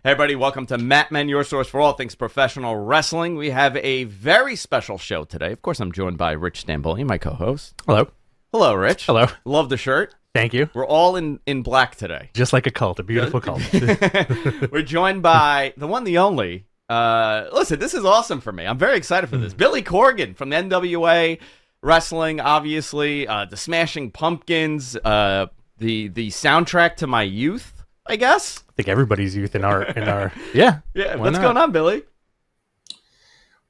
Hey, everybody, welcome to Mat Men, your source for all things professional wrestling. We have a very special show today. Of course, I'm joined by Rich Stamboli, my co-host. Hello. Hello, Rich. Hello. Love the shirt. Thank you. We're all in black today. Just like a cult, a beautiful cult. We're joined by the one, the only. Listen, this is awesome for me. I'm very excited for this. Billy Corgan from the NWA Wrestling, obviously. The Smashing Pumpkins, the soundtrack to my youth, I guess. I think everybody's youth in our yeah. What's going on, Billy?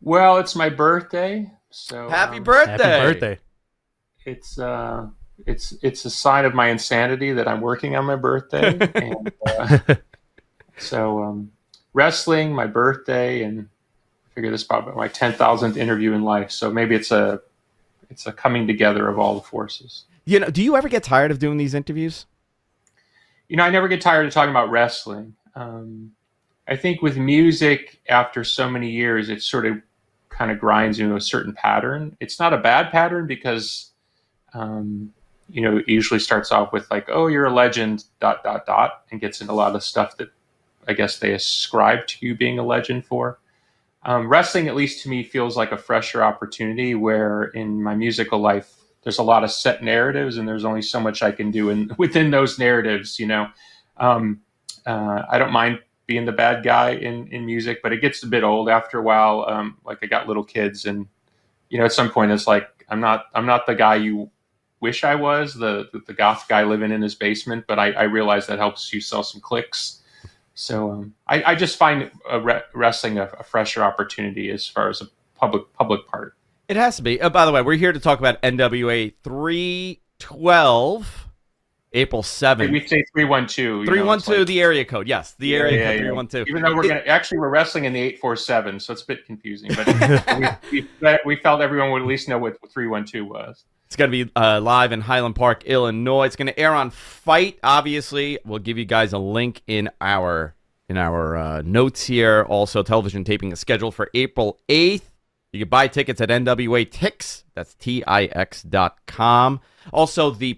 Well, it's my birthday, so Happy birthday! Happy birthday! It's a sign of my insanity that I'm working on my birthday, and so wrestling, my birthday, and I figure this is probably my 10,000th interview in life. So maybe it's a coming together of all the forces. You know, do you ever get tired of doing these interviews? You know, I never get tired of talking about wrestling. I think with music, after so many years, it sort of kind of grinds into a certain pattern. It's not a bad pattern because, you know, it usually starts off with like, oh, you're a legend, ... and gets into a lot of stuff that I guess they ascribe to you being a legend for. Wrestling, at least to me, feels like a fresher opportunity where in my musical life, there's a lot of set narratives and there's only so much I can do within those narratives, you know. I don't mind being the bad guy in music, but it gets a bit old after a while. Like I got little kids and, you know, at some point it's like, I'm not the guy you wish I was, the goth guy living in his basement, but I realize that helps you sell some clicks. So I just find wrestling a fresher opportunity as far as a public part. It has to be. By the way, we're here to talk about NWA 312, April 7th. We say 312. 312, like, the area code. Yes, the area code 312. Even though we're wrestling in the 847, so it's a bit confusing. But we felt everyone would at least know what 312 was. It's going to be live in Highland Park, Illinois. It's going to air on Fight, obviously. We'll give you guys a link in our notes here. Also, television taping is scheduled for April 8th. You can buy tickets at NWA Tix. That's TIX.com. Also, part of the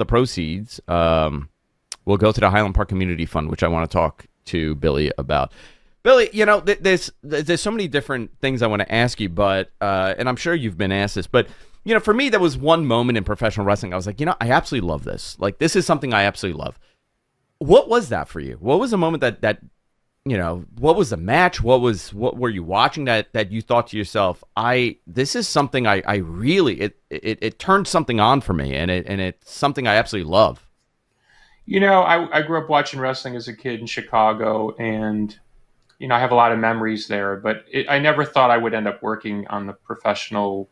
proceeds, will go to the Highland Park Community Fund, which I want to talk to Billy about. Billy, you know, there's so many different things I want to ask you, but and I'm sure you've been asked this, but you know, for me, there was one moment in professional wrestling I was like, you know, I absolutely love this. Like, this is something I absolutely love. What was that for you? What was the moment that you know, what was the match? What were you watching that you thought to yourself, this is something I really, it turned something on for me, and it's something I absolutely love. You know, I grew up watching wrestling as a kid in Chicago, and you know, I have a lot of memories there, but I never thought I would end up working on the professional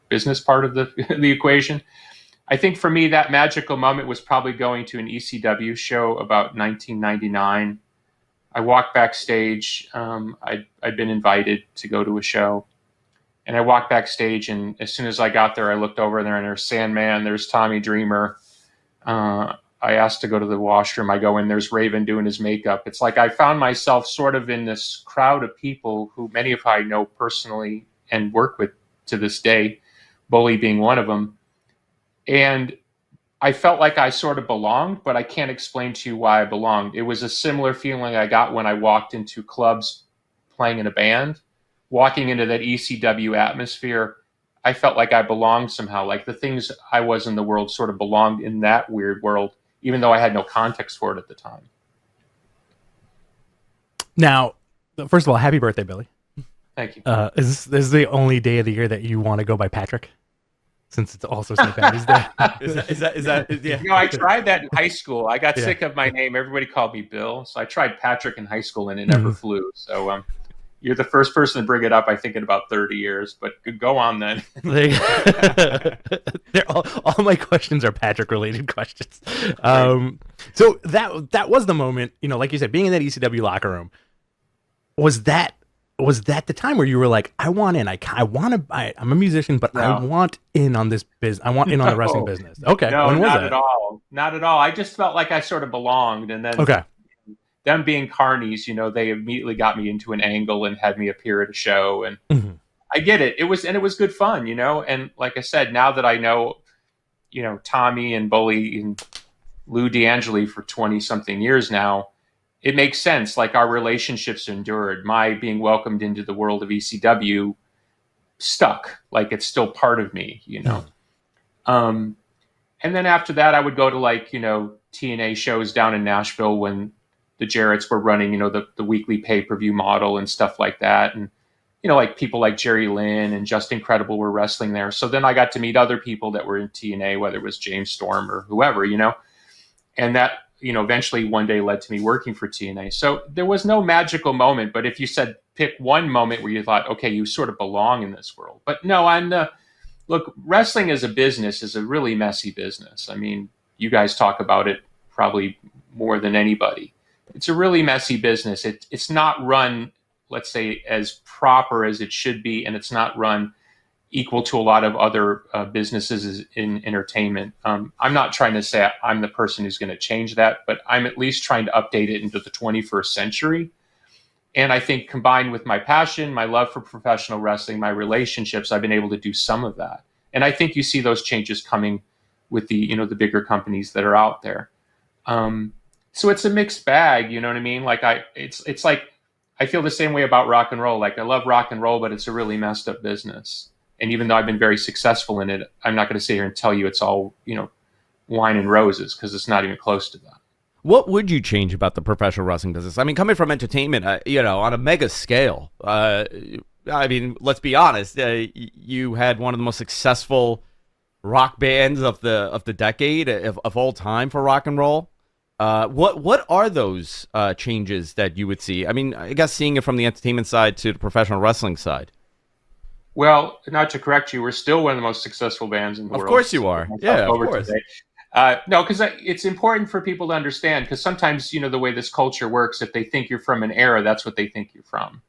business part of the equation. I think for me, that magical moment was probably going to an ECW show about 1999. I walked backstage. I'd been invited to go to a show, and I walked backstage. And as soon as I got there, I looked over there, and there's Sandman, there's Tommy Dreamer. I asked to go to the washroom. I go in, there's Raven doing his makeup. It's like I found myself sort of in this crowd of people who many of I know personally and work with to this day, Bully being one of them. And I felt like I sort of belonged, but I can't explain to you why I belonged. It was a similar feeling I got when I walked into clubs playing in a band. Walking into that ECW atmosphere, I felt like I belonged somehow. Like the things I was in the world sort of belonged in that weird world, even though I had no context for it at the time. Now, first of all, happy birthday, Billy. Thank you. Is this the only day of the year that you want to go by Patrick? Since it's also St. Patty's Day. Is that yeah. You know, I tried that in high school. I got sick of my name. Everybody called me Bill. So I tried Patrick in high school and it never flew. So you're the first person to bring it up, I think, in about 30 years. But go on then. all my questions are Patrick-related questions. So that was the moment, you know, like you said, being in that ECW locker room. Was that the time where you were like, I want in, I'm a musician, but no. I want in on this business. I want in on the wrestling business. Okay. No, when was not that? at all. Not at all. I just felt like I sort of belonged. And then them being carnies, you know, they immediately got me into an angle and had me appear at a show. And I get it. It was good fun, you know? And like I said, now that I know, you know, Tommy and Bully and Lou D'Angeli for 20 something years now, it makes sense. Like our relationships endured. My being welcomed into the world of ECW stuck. Like it's still part of me, you know. Um, and then after that, I would go to like, you know, TNA shows down in Nashville when the Jarretts were running, you know, the weekly pay-per-view model and stuff like that. And, you know, like people like Jerry Lynn and Just Incredible were wrestling there. So then I got to meet other people that were in TNA, whether it was James Storm or whoever, you know, and that, you know, eventually one day led to me working for TNA. So there was no magical moment, but if you said pick one moment where you thought, okay, you sort of belong in this world. But no, look, wrestling as a business is a really messy business. I mean, you guys talk about it probably more than anybody. It's a really messy business. It's not run, let's say, as proper as it should be, and it's not run equal to a lot of other businesses in entertainment. I'm not trying to say I'm the person who's going to change that, but I'm at least trying to update it into the 21st century. And I think combined with my passion, my love for professional wrestling, my relationships, I've been able to do some of that. And I think you see those changes coming with the, you know, the bigger companies that are out there. So it's a mixed bag, you know what I mean? Like it's like, I feel the same way about rock and roll. Like I love rock and roll, but it's a really messed up business. And even though I've been very successful in it, I'm not going to sit here and tell you it's all, you know, wine and roses, because it's not even close to that. What would you change about the professional wrestling business? I mean, coming from entertainment, you know, on a mega scale, I mean, let's be honest, you had one of the most successful rock bands of the decade of all time for rock and roll. What are those changes that you would see? I mean, I guess seeing it from the entertainment side to the professional wrestling side. Well, not to correct you, we're still one of the most successful bands in the world. Of course you are. Yeah, of course. No, because it's important for people to understand, because sometimes, you know, the way this culture works, if they think you're from an era, that's what they think you're from.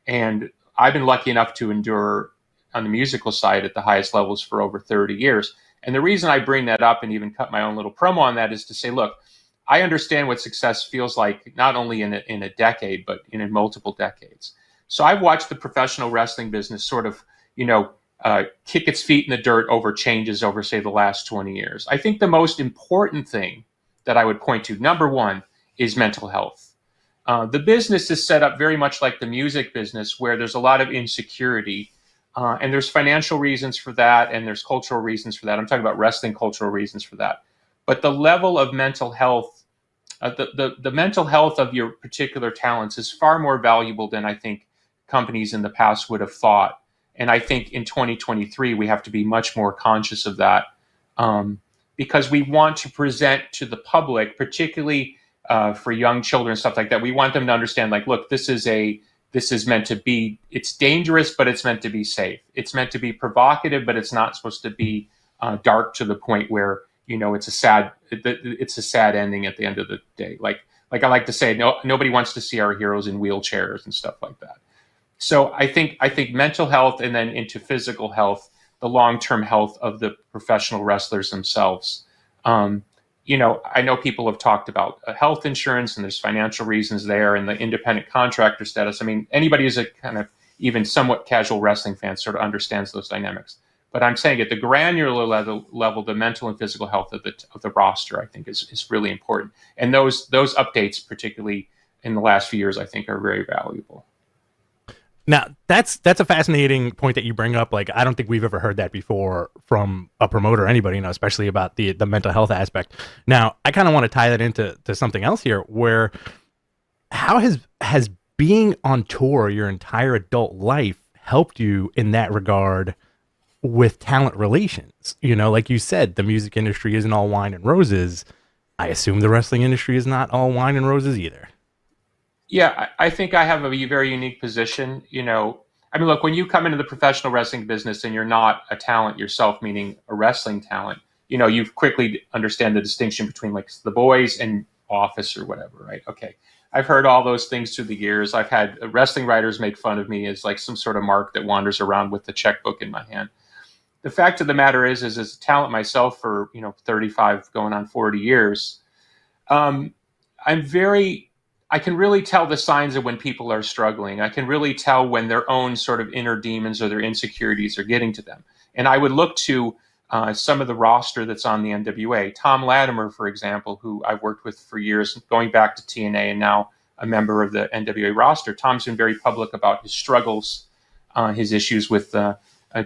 And I've been lucky enough to endure on the musical side at the highest levels for over 30 years. And the reason I bring that up and even cut my own little promo on that is to say, look, I understand what success feels like, not only in a decade, but in multiple decades. So I've watched the professional wrestling business sort of, you know, kick its feet in the dirt over changes over, say, the last 20 years. I think the most important thing that I would point to, number one, is mental health. The business is set up very much like the music business, where there's a lot of insecurity, and there's financial reasons for that, and there's cultural reasons for that. I'm talking about wrestling cultural reasons for that. But the level of mental health, the mental health of your particular talents is far more valuable than I think companies in the past would have thought. And I think in 2023, we have to be much more conscious of that, because we want to present to the public, particularly for young children and stuff like that. We want them to understand, like, look, this is meant to be, it's dangerous, but it's meant to be safe. It's meant to be provocative, but it's not supposed to be dark to the point where, you know, it's a sad ending at the end of the day. Like I like to say, nobody wants to see our heroes in wheelchairs and stuff like that. So I think mental health, and then into physical health, the long-term health of the professional wrestlers themselves. You know, I know people have talked about health insurance, and there's financial reasons there, and the independent contractor status. I mean, anybody who's a kind of even somewhat casual wrestling fan sort of understands those dynamics. But I'm saying at the granular level, the mental and physical health of the roster, I think, is really important. And those updates, particularly in the last few years, I think are very valuable. Now, that's a fascinating point that you bring up. Like, I don't think we've ever heard that before from a promoter or anybody, you know, especially about the mental health aspect. Now, I kind of want to tie that into something else here, where how has being on tour your entire adult life helped you in that regard with talent relations? You know, like you said, the music industry isn't all wine and roses. I assume the wrestling industry is not all wine and roses either. Yeah, I think I have a very unique position. You know, I mean, look, when you come into the professional wrestling business and you're not a talent yourself, meaning a wrestling talent, you know, you quickly understand the distinction between like the boys and office or whatever, right? Okay. I've heard all those things through the years. I've had wrestling writers make fun of me as like some sort of mark that wanders around with the checkbook in my hand. The fact of the matter is as a talent myself for, you know, 35 going on 40 years, I can really tell the signs of when people are struggling. I can really tell when their own sort of inner demons or their insecurities are getting to them. And I would look to some of the roster that's on the NWA. Tom Latimer, for example, who I've worked with for years, going back to TNA and now a member of the NWA roster. Tom's been very public about his struggles, his issues with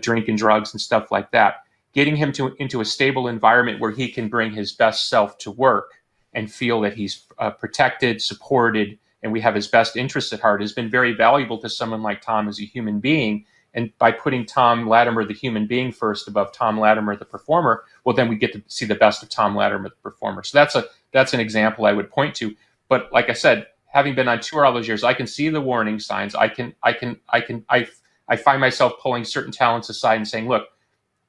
drink and drugs and stuff like that. Getting him into a stable environment where he can bring his best self to work and feel that he's protected, supported, and we have his best interests at heart has been very valuable to someone like Tom as a human being. And by putting Tom Latimer, the human being, first above Tom Latimer, the performer, well, then we get to see the best of Tom Latimer, the performer. So that's an example I would point to. But like I said, having been on tour all those years, I can see the warning signs. I find myself pulling certain talents aside and saying, look,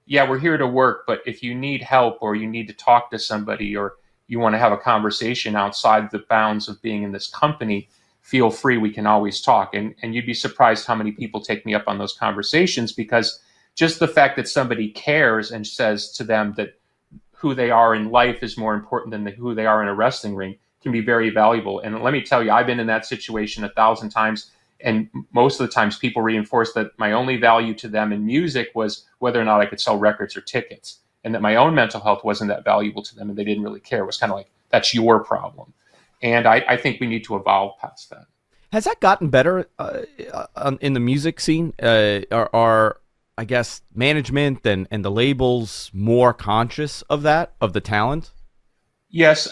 yeah, we're here to work, but if you need help or you need to talk to somebody or you want to have a conversation outside the bounds of being in this company, feel free, we can always talk. And you'd be surprised how many people take me up on those conversations, because just the fact that somebody cares and says to them that who they are in life is more important than who they are in a wrestling ring can be very valuable. And let me tell you, I've been in that situation 1,000 times. And most of the times people reinforce that my only value to them in music was whether or not I could sell records or tickets, and that my own mental health wasn't that valuable to them and they didn't really care. It was kind of like, that's your problem. And I think we need to evolve past that. Has that gotten better in the music scene? Are I guess management and the labels more conscious of that, of the talent? Yes.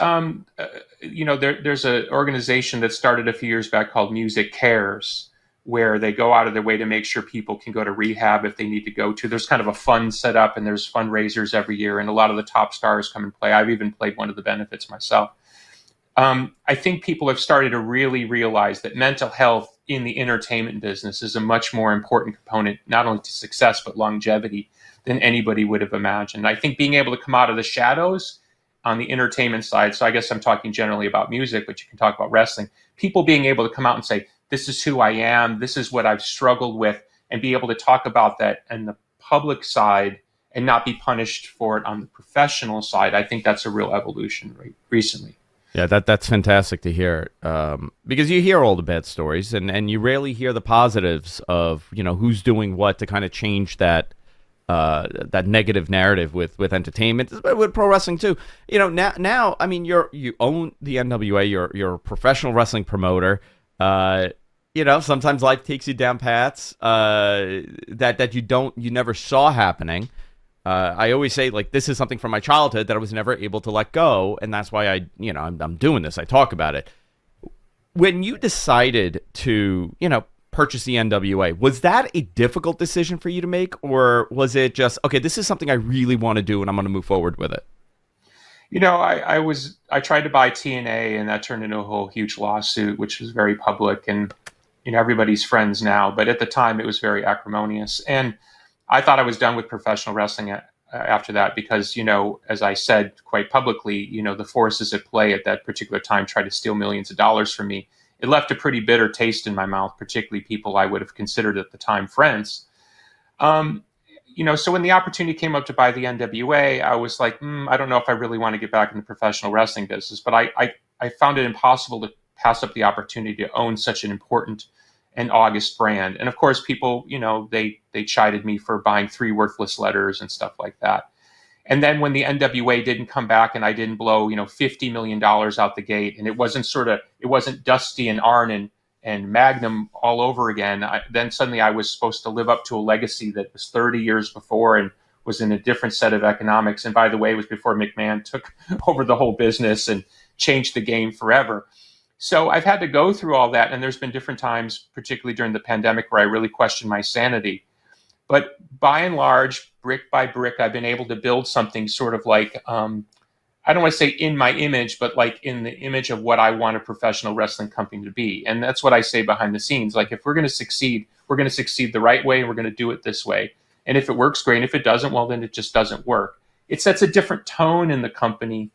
There's an organization that started a few years back called Music Cares, where they go out of their way to make sure people can go to rehab if they need to go to. There's kind of a fund set up, and there's fundraisers every year, and a lot of the top stars come and play. I've even played one of the benefits myself. I think people have started to really realize that mental health in the entertainment business is a much more important component, not only to success, but longevity, than anybody would have imagined. I think being able to come out of the shadows on the entertainment side, so I guess I'm talking generally about music, but you can talk about wrestling, people being able to come out and say, this is who I am, this is what I've struggled with, and be able to talk about that in the public side and not be punished for it on the professional side. I think that's a real evolution recently. Yeah, that's fantastic to hear, because you hear all the bad stories and you rarely hear the positives of, who's doing what to kind of change that negative narrative with entertainment, with pro wrestling too. Now I mean, you own the NWA, you're a professional wrestling promoter. Sometimes life takes you down paths that you never saw happening. I always say, like, this is something from my childhood that I was never able to let go, and that's why I'm doing this. I talk about it. When you decided to, purchase the NWA, was that a difficult decision for you to make, or was it just, okay, this is something I really want to do and I'm going to move forward with it? I tried to buy TNA, and that turned into a whole huge lawsuit, which was very public, and everybody's friends now. But at the time, it was very acrimonious, and I thought I was done with professional wrestling after that because, as I said quite publicly, the forces at play at that particular time tried to steal millions of dollars from me. It left a pretty bitter taste in my mouth, particularly people I would have considered at the time friends. So when the opportunity came up to buy the NWA, I was like, I don't know if I really want to get back in the professional wrestling business. But I found it impossible to pass up the opportunity to own such an important and august brand. And of course, people, they chided me for buying 3 worthless letters and stuff like that. And then when the NWA didn't come back and I didn't blow, $50 million out the gate, and it wasn't Dusty and Arn and Magnum all over again, then suddenly I was supposed to live up to a legacy that was 30 years before and was in a different set of economics. And by the way, it was before McMahon took over the whole business and changed the game forever. So I've had to go through all that, and there's been different times, particularly during the pandemic, where I really questioned my sanity. But by and large, brick by brick, I've been able to build something sort of like, I don't want to say in my image, but like in the image of what I want a professional wrestling company to be. And that's what I say behind the scenes. Like, if we're going to succeed, we're going to succeed the right way, and we're going to do it this way. And if it works, great. And if it doesn't, well, then it just doesn't work. It sets a different tone in the company.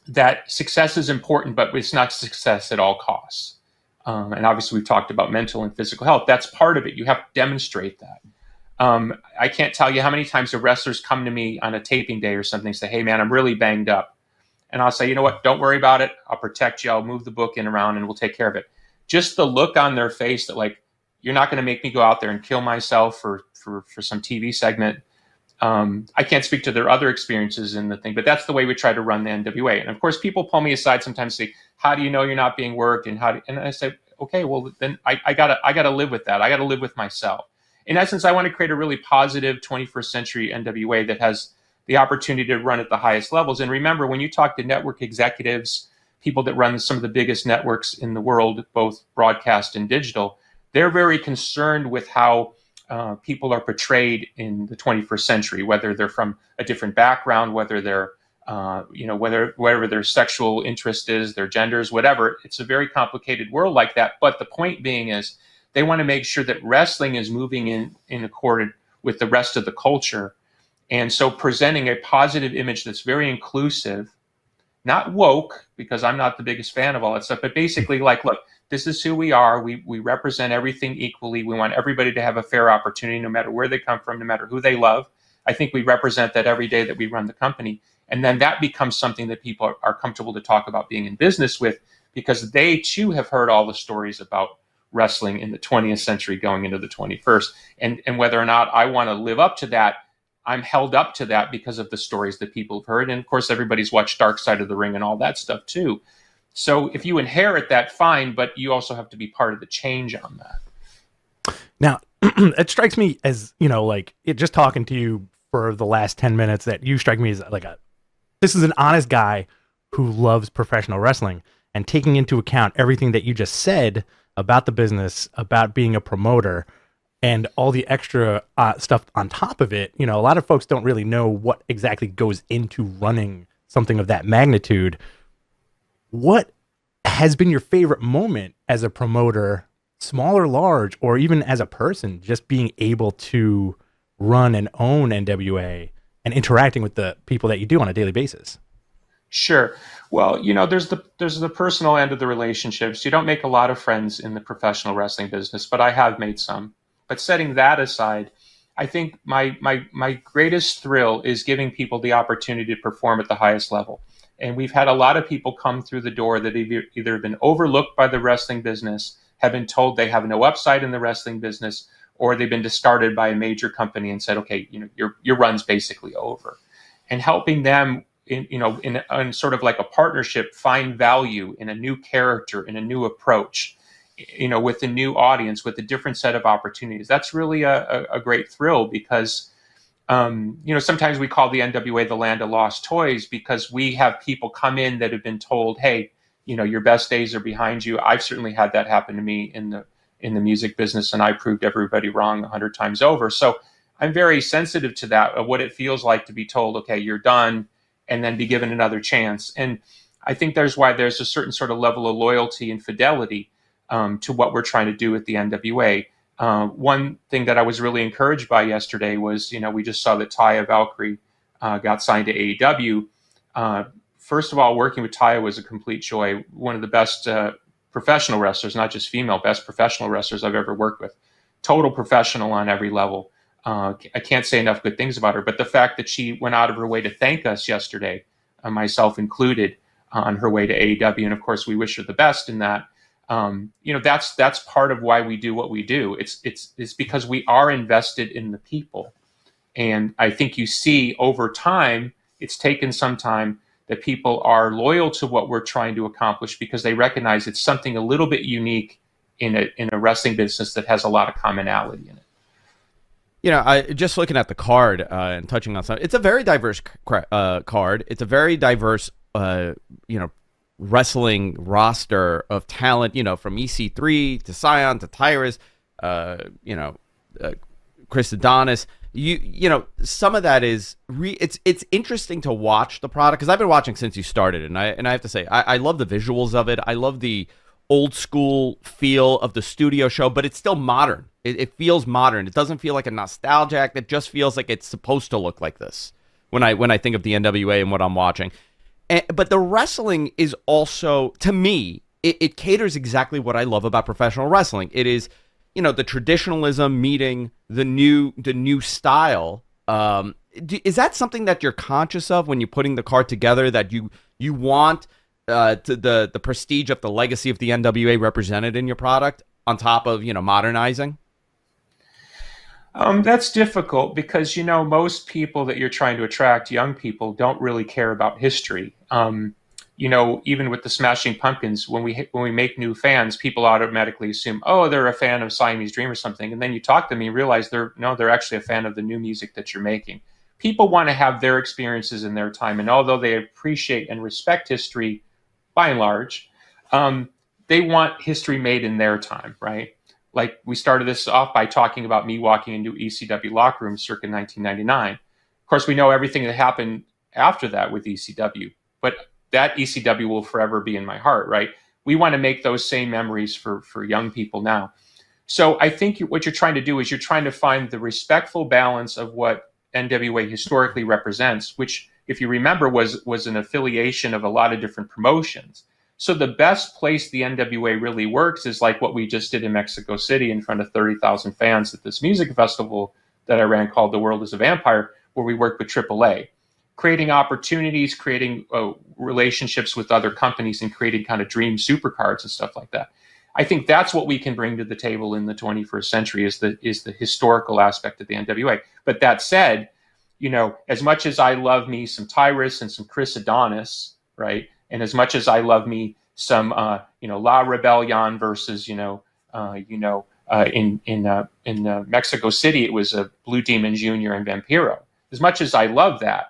That success is important, but it's not success at all costs. And obviously, we've talked about mental and physical health. That's part of it. You have to demonstrate that. I can't tell you how many times the wrestlers come to me on a taping day or something and say, hey, man, I'm really banged up. And I'll say, you know what? Don't worry about it. I'll protect you. I'll move the book in around and we'll take care of it. Just the look on their face that, like, you're not going to make me go out there and kill myself for some TV segment. I can't speak to their other experiences in the thing, but that's the way we try to run the NWA. And of course, people pull me aside sometimes and say, how do you know you're not being worked? And and I say, okay, well, then I gotta live with that. I gotta live with myself. In essence, I want to create a really positive 21st century NWA that has the opportunity to run at the highest levels. And remember, when you talk to network executives, people that run some of the biggest networks in the world, both broadcast and digital, they're very concerned with how people are portrayed in the 21st century, whether they're from a different background, whether they're, whatever their sexual interest is, their genders, whatever. It's a very complicated world like that. But the point being is they want to make sure that wrestling is moving in accord with the rest of the culture. And so presenting a positive image that's very inclusive, not woke, because I'm not the biggest fan of all that stuff, but basically like, look, this is who we are. We represent everything equally. We want everybody to have a fair opportunity, no matter where they come from, no matter who they love. I think we represent that every day that we run the company. And then that becomes something that people are comfortable to talk about being in business with, because they too have heard all the stories about wrestling in the 20th century going into the 21st. And whether or not I want to live up to that, I'm held up to that because of the stories that people have heard. And of course, everybody's watched Dark Side of the Ring and all that stuff too. So if you inherit that, fine, but you also have to be part of the change on that. Now, it strikes me as, just talking to you for the last 10 minutes, that you strike me as this is an honest guy who loves professional wrestling, and taking into account everything that you just said about the business, about being a promoter, and all the extra stuff on top of it. A lot of folks don't really know what exactly goes into running something of that magnitude. What has been your favorite moment as a promoter, small or large, or even as a person, just being able to run and own NWA and interacting with the people that you do on a daily basis? Sure. Well, there's the personal end of the relationships. You don't make a lot of friends in the professional wrestling business, but I have made some. But setting that aside, I think my greatest thrill is giving people the opportunity to perform at the highest level. And we've had a lot of people come through the door that have either been overlooked by the wrestling business, have been told they have no upside in the wrestling business, or they've been discarded by a major company and said, okay, your run's basically over. And helping them in sort of like a partnership, find value in a new character, in a new approach, with a new audience, with a different set of opportunities. That's really a great thrill, because sometimes we call the NWA the land of lost toys, because we have people come in that have been told, hey, your best days are behind you. I've certainly had that happen to me in the music business, and I proved everybody wrong 100 times over. So I'm very sensitive to that, of what it feels like to be told, okay, you're done, and then be given another chance. And I think there's a certain sort of level of loyalty and fidelity to what we're trying to do with the NWA. One thing that I was really encouraged by yesterday was, we just saw that Taya Valkyrie got signed to AEW. First of all, working with Taya was a complete joy. One of the best professional wrestlers, not just female, best professional wrestlers I've ever worked with. Total professional on every level. I can't say enough good things about her. But the fact that she went out of her way to thank us yesterday, myself included, on her way to AEW, and of course we wish her the best in that. That's part of why we do what we do. It's because we are invested in the people, and I think you see over time, it's taken some time, that people are loyal to what we're trying to accomplish because they recognize it's something a little bit unique in a wrestling business that has a lot of commonality in it. I just looking at the card and touching on something. It's a very diverse card. It's a very diverse, wrestling roster of talent. From EC3 to Scion to Tyrus, Chris Adonis. Some of that is it's interesting to watch the product, because I've been watching since you started, and I have to say I love the visuals of it. I love the old school feel of the studio show, but it's still modern. It feels modern. It doesn't feel like a nostalgia act. It just feels like it's supposed to look like this when I think of the NWA and what I'm watching. But the wrestling is also, to me, it caters exactly what I love about professional wrestling. It is, the traditionalism meeting the new style. Is that something that you're conscious of when you're putting the card together, that you want the prestige of the legacy of the NWA represented in your product on top of modernizing? That's difficult because most people that you're trying to attract, young people, don't really care about history. Even with the Smashing Pumpkins, when we make new fans, people automatically assume, oh, they're a fan of Siamese Dream or something, and then you talk to them and you realize they're actually a fan of the new music that you're making. People want to have their experiences in their time, and although they appreciate and respect history, by and large, they want history made in their time, right? Like we started this off by talking about me walking into ECW locker room circa 1999. Of course, we know everything that happened after that with ECW, but that ECW will forever be in my heart, right? We want to make those same memories for young people now. So I think what you're trying to do is you're trying to find the respectful balance of what NWA historically represents, which, if you remember, was an affiliation of a lot of different promotions. So the best place the NWA really works is like what we just did in Mexico City in front of 30,000 fans at this music festival that I ran called The World is a Vampire, where we worked with AAA, creating opportunities, creating relationships with other companies, and creating kind of dream supercards and stuff like that. I think that's what we can bring to the table in the 21st century is the historical aspect of the NWA. But that said, as much as I love me some Tyrus and some Chris Adonis, right? And as much as I love me some, La Rebellion versus, in Mexico City, it was a Blue Demon Jr. and Vampiro. As much as I love that,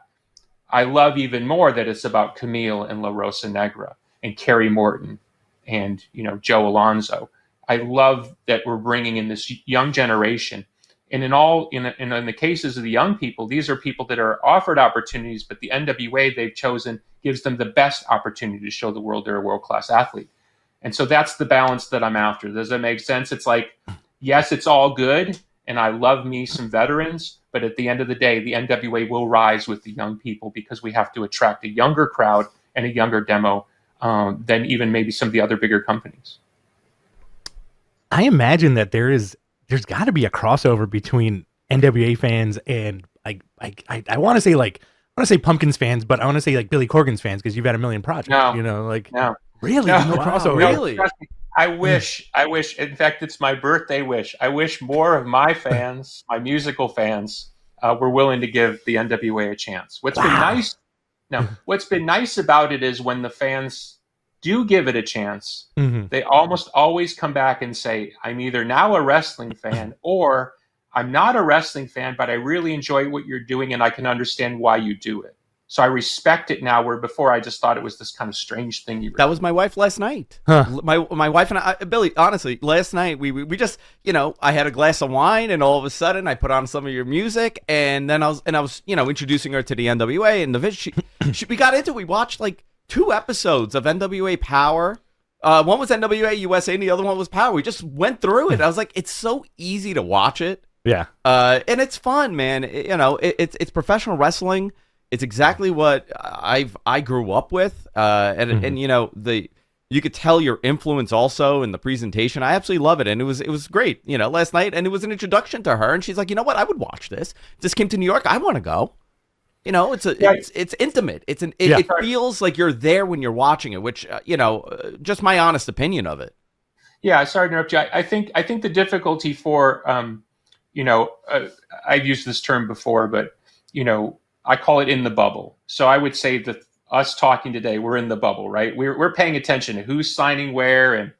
I love even more that it's about Camille and La Rosa Negra and Kerry Morton and, Joe Alonzo. I love that we're bringing in this young generation. And in the cases of the young people, these are people that are offered opportunities, but the NWA they've chosen gives them the best opportunity to show the world they're a world-class athlete. And so that's the balance that I'm after. Does that make sense? It's like, yes, it's all good, and I love me some veterans, but at the end of the day, the NWA will rise with the young people because we have to attract a younger crowd and a younger demo than even maybe some of the other bigger companies. I imagine that there's got to be a crossover between NWA fans and I want to say Pumpkins fans, but I want to say like Billy Corgan's fans because you've had a million projects. No, no. Really, no, crossover. Really? I wish. In fact, it's my birthday wish. I wish more of my fans, my musical fans, were willing to give the NWA a chance. What's been nice about it is when the fans do give it a chance, they almost always come back and say, I'm either now a wrestling fan or I'm not a wrestling fan, but I really enjoy what you're doing and I can understand why you do it. So I respect it now, where before I just thought it was this kind of strange thing. That was my wife last night. Huh. My wife and I, Billy, honestly, last night we just, I had a glass of wine and all of a sudden I put on some of your music and then I was introducing her to the NWA and we got into it. We watched like 2 episodes of NWA Power. One was NWA USA and the other one was Power. We just went through it. I was like, it's so easy to watch it. Yeah. And it's fun, man. It's professional wrestling. It's exactly what I grew up with. And you could tell your influence also in the presentation. I absolutely love it. And it was great, last night. And it was an introduction to her. And she's like, you know what? I would watch this. This came to New York. I want to go. It's intimate. It feels like you're there when you're watching it, which, just my honest opinion of it. Yeah, sorry to interrupt you. I think the difficulty for, I've used this term before, but, I call it in the bubble. So I would say that us talking today, we're in the bubble, right? We're paying attention to who's signing where and,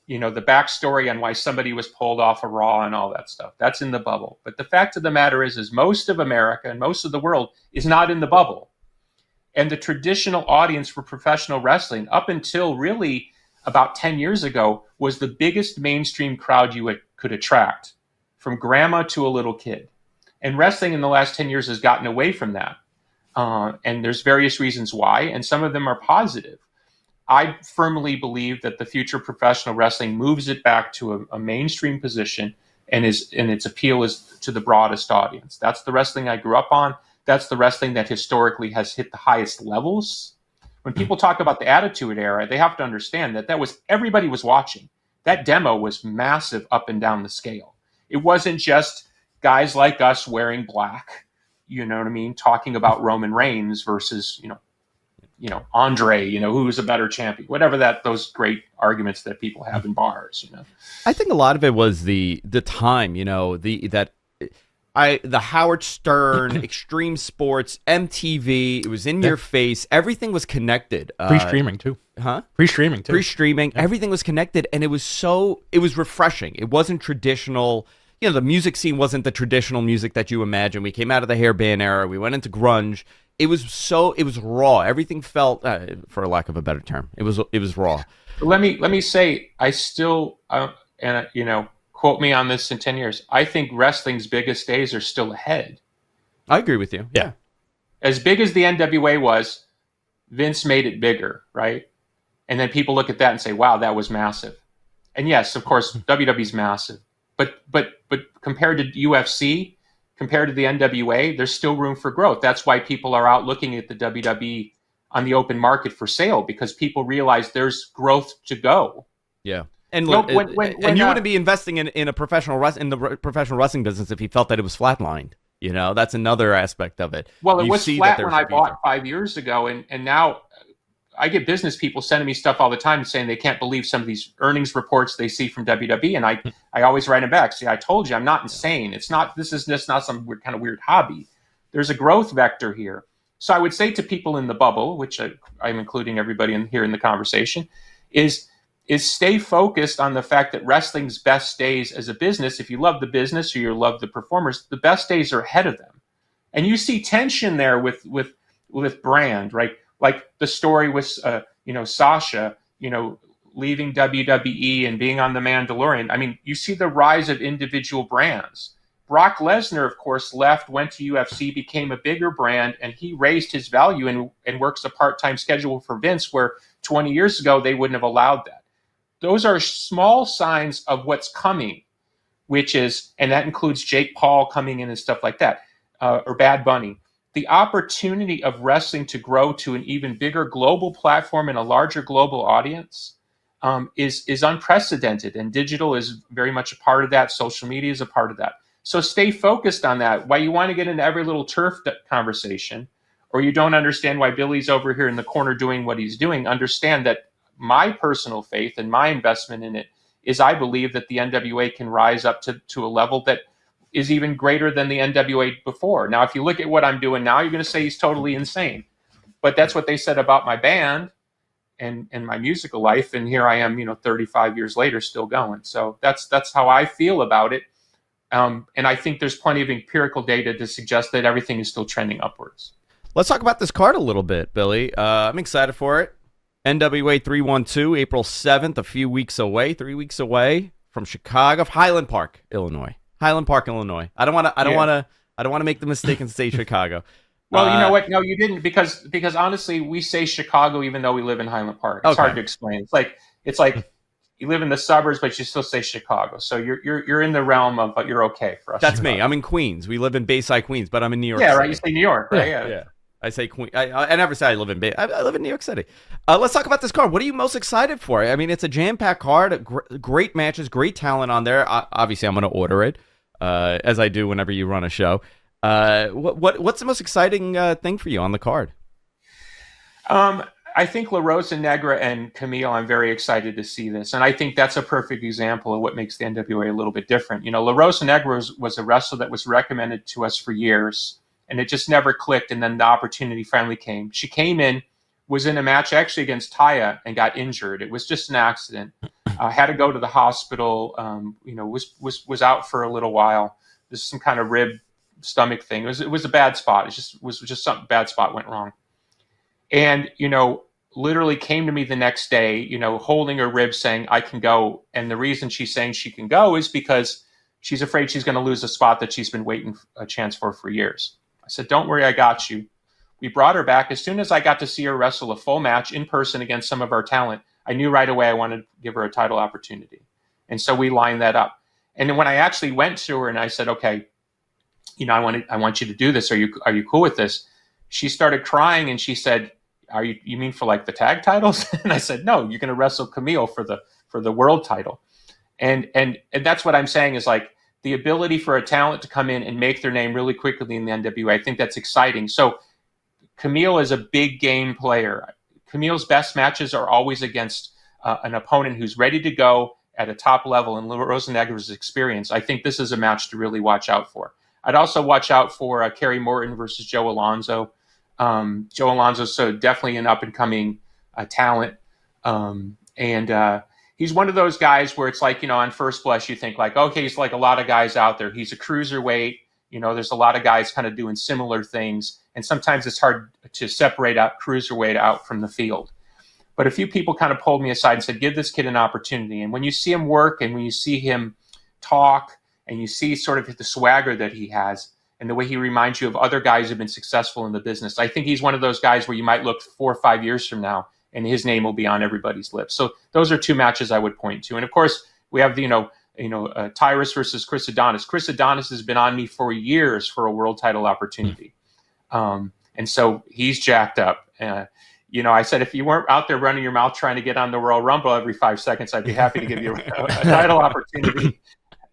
the backstory on why somebody was pulled off of Raw and all that stuff. That's in the bubble. But the fact of the matter is most of America and most of the world is not in the bubble. And the traditional audience for professional wrestling, up until really about 10 years ago, was the biggest mainstream crowd you could attract, from grandma to a little kid. And wrestling in the last 10 years has gotten away from that. And there's various reasons why, and some of them are positive. I firmly believe that the future of professional wrestling moves it back to a mainstream position and its appeal is to the broadest audience. That's the wrestling I grew up on. That's the wrestling that historically has hit the highest levels. When people talk about the Attitude Era, they have to understand that was everybody was watching. That demo was massive up and down the scale. It wasn't just guys like us wearing black, you know what I mean, talking about Roman Reigns versus, Andre, who's a better champion, whatever those great arguments that people have in bars, I think a lot of it was the time, the Howard Stern, Extreme Sports, MTV, it was in your face. Everything was connected. Pre-streaming too. Huh? Pre-streaming too. Pre-streaming. Yeah. Everything was connected, and it was refreshing. It wasn't traditional. The music scene wasn't the traditional music that you imagine. We came out of the hair band era. We went into grunge. It was raw. Everything felt, for lack of a better term, it was raw. Let me say, I still, quote me on this in 10 years. I think wrestling's biggest days are still ahead. I agree with you. Yeah. As big as the NWA was, Vince made it bigger, right? And then people look at that and say, wow, that was massive. And yes, of course, WWE's massive. But compared to UFC, compared to the NWA, there's still room for growth. That's why people are out looking at the WWE on the open market for sale, because people realize there's growth to go. Yeah. And look, and you wouldn't be investing in the professional wrestling business if you felt that it was flatlined. That's another aspect of it. Well, it was flat when I bought 5 years ago, and now I get business people sending me stuff all the time saying they can't believe some of these earnings reports they see from WWE, and I always write them back. See, I told you, I'm not insane. This is just not some kind of weird hobby. There's a growth vector here. So I would say to people in the bubble, which I'm including everybody here in the conversation, is stay focused on the fact that wrestling's best days as a business, if you love the business or you love the performers, the best days are ahead of them. And you see tension there with brand, right? Like the story with, Sasha, leaving WWE and being on The Mandalorian. I mean, you see the rise of individual brands. Brock Lesnar, of course, left, went to UFC, became a bigger brand, and he raised his value and works a part-time schedule for Vince, where 20 years ago they wouldn't have allowed that. Those are small signs of what's coming, and that includes Jake Paul coming in and stuff like that, or Bad Bunny. The opportunity of wrestling to grow to an even bigger global platform and a larger global audience is unprecedented, and digital is very much a part of that. Social media is a part of that. So stay focused on that. Why you want to get into every little turf conversation, or you don't understand why Billy's over here in the corner doing what he's doing, understand that my personal faith and my investment in it is I believe that the NWA can rise up to a level that is even greater than the NWA before. Now, if you look at what I'm doing now, you're going to say he's totally insane. But that's what they said about my band and my musical life. And here I am, 35 years later, still going. So that's how I feel about it. And I think there's plenty of empirical data to suggest that everything is still trending upwards. Let's talk about this card a little bit, Billy. I'm excited for it. NWA 312, April 7th, a few weeks away, 3 weeks away from Chicago, Highland Park, Illinois. I don't want to make the mistake and say Chicago. Well, you know what? No, you didn't, because honestly, we say Chicago even though we live in Highland Park. It's hard to explain. It's like you live in the suburbs, but you still say Chicago. So you're in the realm of, but you're okay for us. That's me. I'm in Queens. We live in Bayside, Queens, but I'm in New York. Yeah, City. Right. You say New York, right? Yeah. I say Queen. I never say I live in I live in New York City. Let's talk about this card. What are you most excited for? I mean, it's a jam-packed card. Great matches, great talent on there. Obviously, I'm going to order it, as I do whenever you run a show. What's the most exciting thing for you on the card? I think La Rosa Negra and Camille, I'm very excited to see this. And I think that's a perfect example of what makes the NWA a little bit different. La Rosa Negra was a wrestler that was recommended to us for years, and it just never clicked. And then the opportunity finally came. She came in, was in a match actually against Taya, and got injured. It was just an accident. Had to go to the hospital, was out for a little while. There's some kind of rib stomach thing. It was a bad spot. It was just some bad spot went wrong. And, literally came to me the next day, holding her rib saying, I can go. And the reason she's saying she can go is because she's afraid she's going to lose a spot that she's been waiting a chance for years. I said, don't worry, I got you. We brought her back. As soon as I got to see her wrestle a full match in person against some of our talent, I knew right away I wanted to give her a title opportunity. And so we lined that up. And then when I actually went to her and I said, okay, I want you to do this. Are you cool with this? She started crying and she said, you mean for like the tag titles? And I said, no, you're going to wrestle Camille for the world title. And that's what I'm saying is like the ability for a talent to come in and make their name really quickly in the NWA. I think that's exciting. So Camille is a big game player. Camille's best matches are always against an opponent who's ready to go at a top level, and La Rosa Negra's experience. I think this is a match to really watch out for. I'd also watch out for Kerry Morton versus Joe Alonzo. Joe Alonzo's so definitely an up-and-coming talent. And he's one of those guys where it's like, on first blush, you think like, okay, he's like a lot of guys out there. He's a cruiserweight. There's a lot of guys kind of doing similar things. And sometimes it's hard to separate out cruiserweight out from the field. But a few people kind of pulled me aside and said, give this kid an opportunity. And when you see him work and when you see him talk and you see sort of the swagger that he has and the way he reminds you of other guys who've been successful in the business, I think he's one of those guys where you might look 4 or 5 years from now and his name will be on everybody's lips. So those are 2 matches I would point to. And of course, we have Tyrus versus Chris Adonis. Chris Adonis has been on me for years for a world title opportunity. And so he's jacked up. I said, if you weren't out there running your mouth trying to get on the Royal Rumble every 5 seconds, I'd be happy to give you a title opportunity.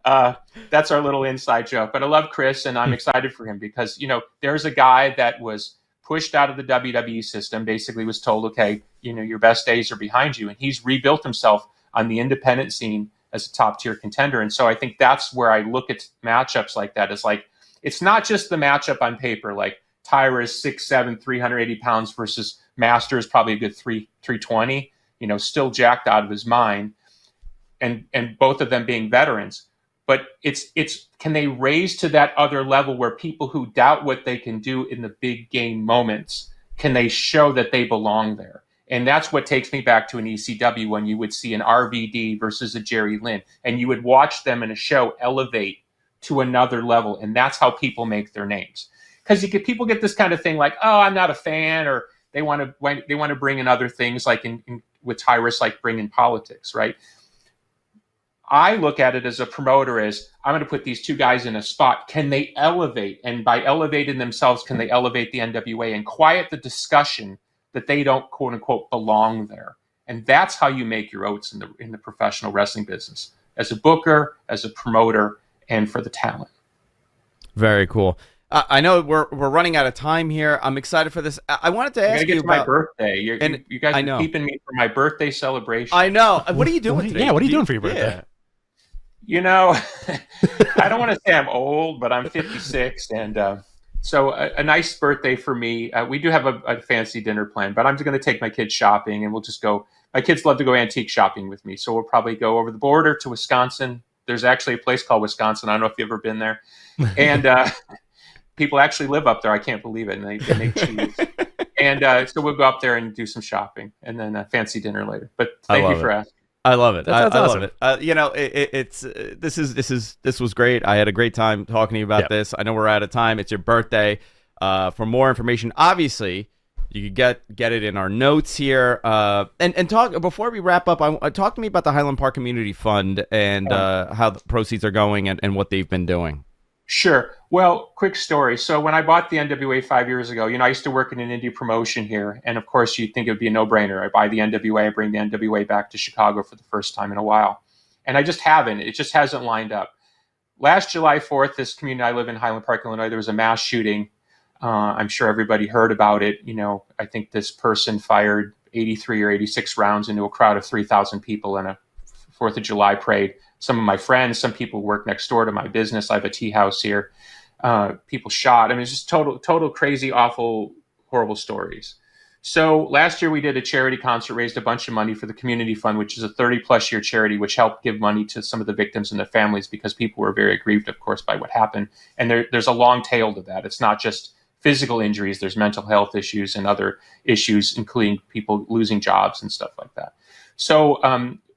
That's our little inside joke. But I love Chris, and I'm excited for him because, there's a guy that was pushed out of the WWE system, basically was told, okay, your best days are behind you. And he's rebuilt himself on the independent scene as a top-tier contender. And so I think that's where I look at matchups like that. It's like, it's not just the matchup on paper, like Tyrus 6'7", 380 pounds versus Masters, probably a good 320, still jacked out of his mind, and both of them being veterans. But it's can they raise to that other level where people who doubt what they can do in the big game moments, can they show that they belong there? And that's what takes me back to an ECW when you would see an RVD versus a Jerry Lynn, and you would watch them in a show elevate to another level, and that's how people make their names. Because people get this kind of thing like, oh, I'm not a fan, or they want to bring in other things like with Tyrus, like bring in politics, right? I look at it as a promoter as I'm going to put these 2 guys in a spot. Can they elevate? And by elevating themselves, can they elevate the NWA and quiet the discussion that they don't, quote unquote, belong there? And that's how you make your oats in the professional wrestling business, as a booker, as a promoter, and for the talent. Very cool. I know we're running out of time here. I'm excited for this. I wanted to ask you about my birthday. You guys are keeping me for my birthday celebration. I know. What are you doing today? Yeah, what are you doing for your birthday? I don't want to say I'm old, but I'm 56, and so a nice birthday for me. We do have a fancy dinner planned, but I'm just going to take my kids shopping, and we'll just go. My kids love to go antique shopping with me, so we'll probably go over the border to Wisconsin. There's actually a place called Wisconsin. I don't know if you've ever been there, and people actually live up there. I can't believe it. And they make cheese. And so we'll go up there and do some shopping and then a fancy dinner later. But thank you for asking. I love it. I awesome. love it. This was great. I had a great time talking to you about this. I know we're out of time. It's your birthday. For more information, obviously, you could get it in our notes here. And talk before we wrap up. Talk to me about the Highland Park Community Fund and how the proceeds are going and what they've been doing. Sure. Well, quick story. So when I bought the NWA 5 years ago, I used to work in an indie promotion here. And of course, you'd think it would be a no-brainer. I buy the NWA, I bring the NWA back to Chicago for the first time in a while. And I just haven't. It just hasn't lined up. Last July 4th, this community, I live in Highland Park, Illinois, there was a mass shooting. I'm sure everybody heard about it. I think this person fired 83 or 86 rounds into a crowd of 3,000 people in a 4th of July parade. Some of my friends, some people work next door to my business. I have a tea house here. People shot. I mean, it's just total crazy, awful, horrible stories. So last year we did a charity concert, raised a bunch of money for the Community Fund, which is a 30-plus year charity, which helped give money to some of the victims and their families because people were very aggrieved, of course, by what happened. And there's a long tail to that. It's not just physical injuries. There's mental health issues and other issues, including people losing jobs and stuff like that. So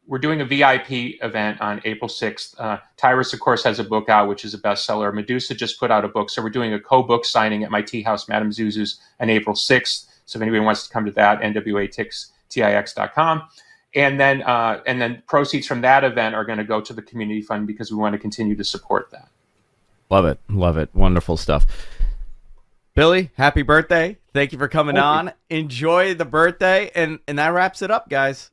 we're doing a VIP event on April 6th. Tyrus, of course, has a book out, which is a bestseller. Medusa just put out a book. So we're doing a co-book signing at my tea house, Madame Zuzu's, on April 6th. So if anybody wants to come to that, NWATix.com. And then proceeds from that event are going to go to the Community Fund because we want to continue to support that. Love it. Love it. Wonderful stuff. Billy, happy birthday. Thank you for coming on. Enjoy the birthday. And that wraps it up, guys.